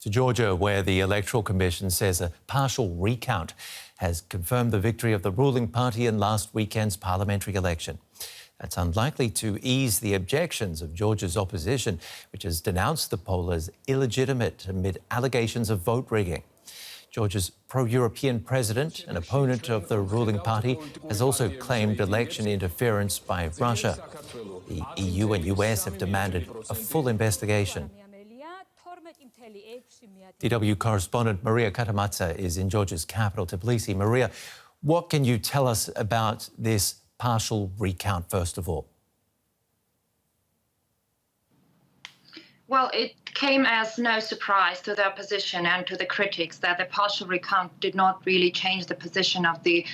To Georgia, where the Electoral Commission says a partial recount has confirmed the victory of the ruling party in last weekend's parliamentary election. That's unlikely to ease the objections of Georgia's opposition, which has denounced the poll as illegitimate amid allegations of vote rigging. Georgia's pro-European president, an opponent of the ruling party, has also claimed election interference by Russia. The EU and US have demanded a full investigation. DW correspondent Maria Katamadze is in Georgia's capital, Tbilisi. Maria, what can you tell us about this partial recount, first of all? Well, it came as no surprise to the opposition and to the critics that the partial recount did not really change the position of the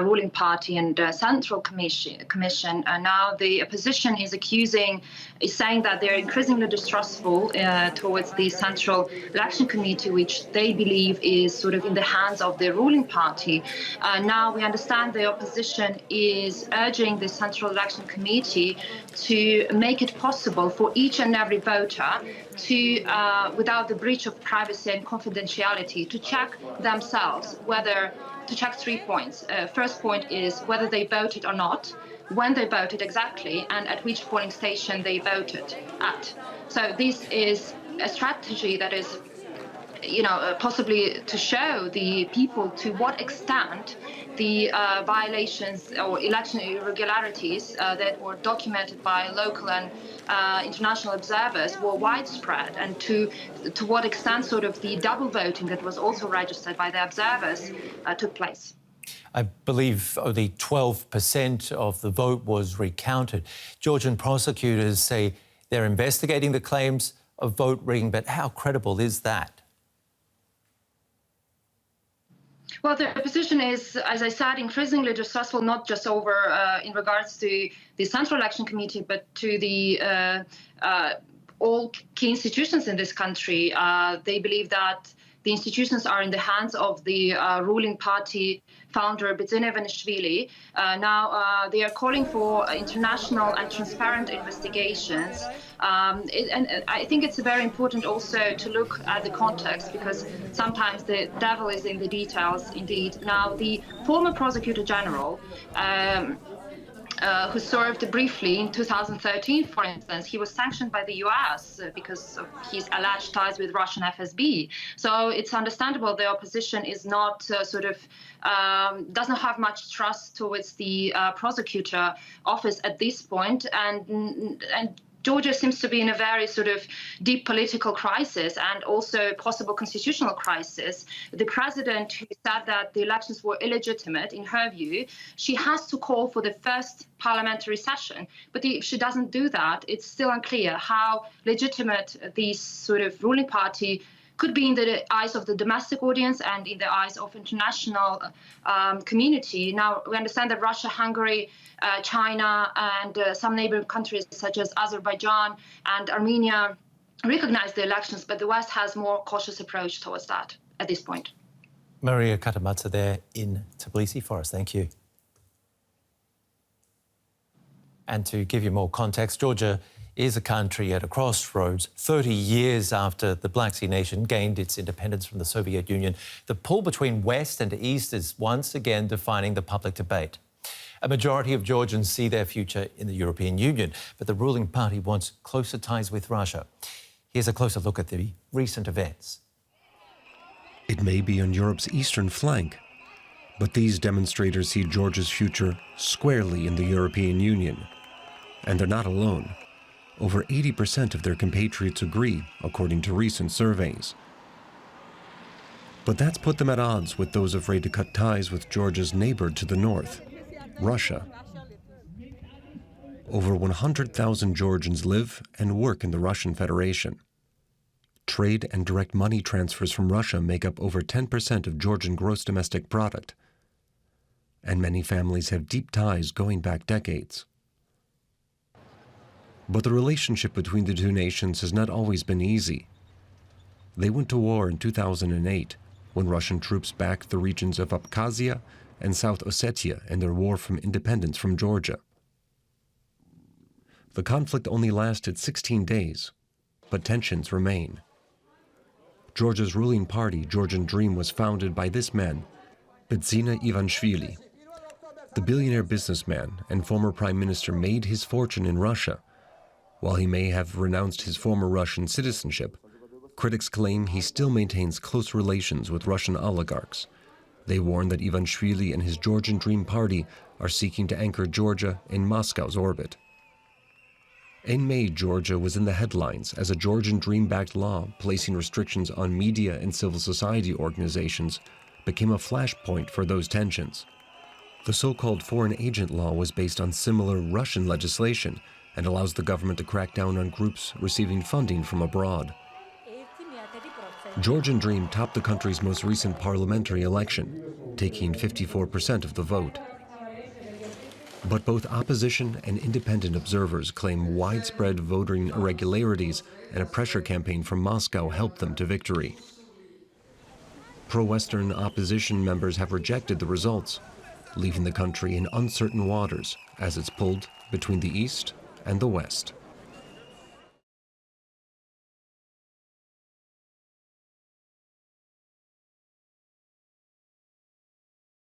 ruling party and Central Commission. Now the opposition is saying that they're increasingly distrustful towards the Central Election Committee, which they believe is sort of in the hands of the ruling party. Now we understand the opposition is urging the Central Election Committee to make it possible for each and every voter to, without the breach of privacy and confidentiality, to check themselves to check 3 points. First point is whether they voted or not, when they voted exactly, and at which polling station they voted at. So this is a strategy that is, possibly to show the people to what extent the violations or election irregularities that were documented by local and international observers were widespread, and to what extent sort of the double voting that was also registered by the observers took place. I believe only 12% of the vote was recounted. Georgian prosecutors say they're investigating the claims of vote rigging, but how credible is that? Well, the opposition is, as I said, increasingly distrustful, not just in regards to the Central Election Committee, but to the all key institutions in this country. They believe that the institutions are in the hands of the ruling party founder, Ivanishvili. Now they are calling for international and transparent investigations. And I think it's very important also to look at the context, because sometimes the devil is in the details indeed. Now, the former prosecutor general, who served briefly in 2013, for instance, he was sanctioned by the US because of his alleged ties with Russian FSB. So it's understandable the opposition is not does not have much trust towards the prosecutor office at this point, and Georgia seems to be in a very sort of deep political crisis and also possible constitutional crisis. The president, who said that the elections were illegitimate, in her view, she has to call for the first parliamentary session. But if she doesn't do that, it's still unclear how legitimate this sort of ruling party could be in the eyes of the domestic audience and in the eyes of international community. Now, we understand that Russia, Hungary, China, and some neighboring countries such as Azerbaijan and Armenia recognize the elections, but the West has more cautious approach towards that at this point. Maria Katamadze there in Tbilisi for us. Thank you. And to give you more context, Georgia is a country at a crossroads. 30 years after the Black Sea nation gained its independence from the Soviet Union, the pull between West and East is once again defining the public debate. A majority of Georgians see their future in the European Union, but the ruling party wants closer ties with Russia. Here's a closer look at the recent events. It may be on Europe's eastern flank, but these demonstrators see Georgia's future squarely in the European Union. And they're not alone. Over 80% of their compatriots agree, according to recent surveys. But that's put them at odds with those afraid to cut ties with Georgia's neighbor to the north, Russia. Over 100,000 Georgians live and work in the Russian Federation. Trade and direct money transfers from Russia make up over 10% of Georgian gross domestic product. And many families have deep ties going back decades. But the relationship between the two nations has not always been easy. They went to war in 2008, when Russian troops backed the regions of Abkhazia and South Ossetia in their war for independence from Georgia. The conflict only lasted 16 days, but tensions remain. Georgia's ruling party, Georgian Dream, was founded by this man, Bedzina Ivanishvili. The billionaire businessman and former prime minister made his fortune in Russia. While he may have renounced his former Russian citizenship, critics claim he still maintains close relations with Russian oligarchs. They warn that Ivanishvili and his Georgian Dream party are seeking to anchor Georgia in Moscow's orbit. In May, Georgia was in the headlines as a Georgian Dream-backed law placing restrictions on media and civil society organizations became a flashpoint for those tensions. The so-called foreign agent law was based on similar Russian legislation and allows the government to crack down on groups receiving funding from abroad. Georgian Dream topped the country's most recent parliamentary election, taking 54% of the vote. But both opposition and independent observers claim widespread voting irregularities and a pressure campaign from Moscow helped them to victory. Pro-Western opposition members have rejected the results, leaving the country in uncertain waters as it's pulled between the East and the West.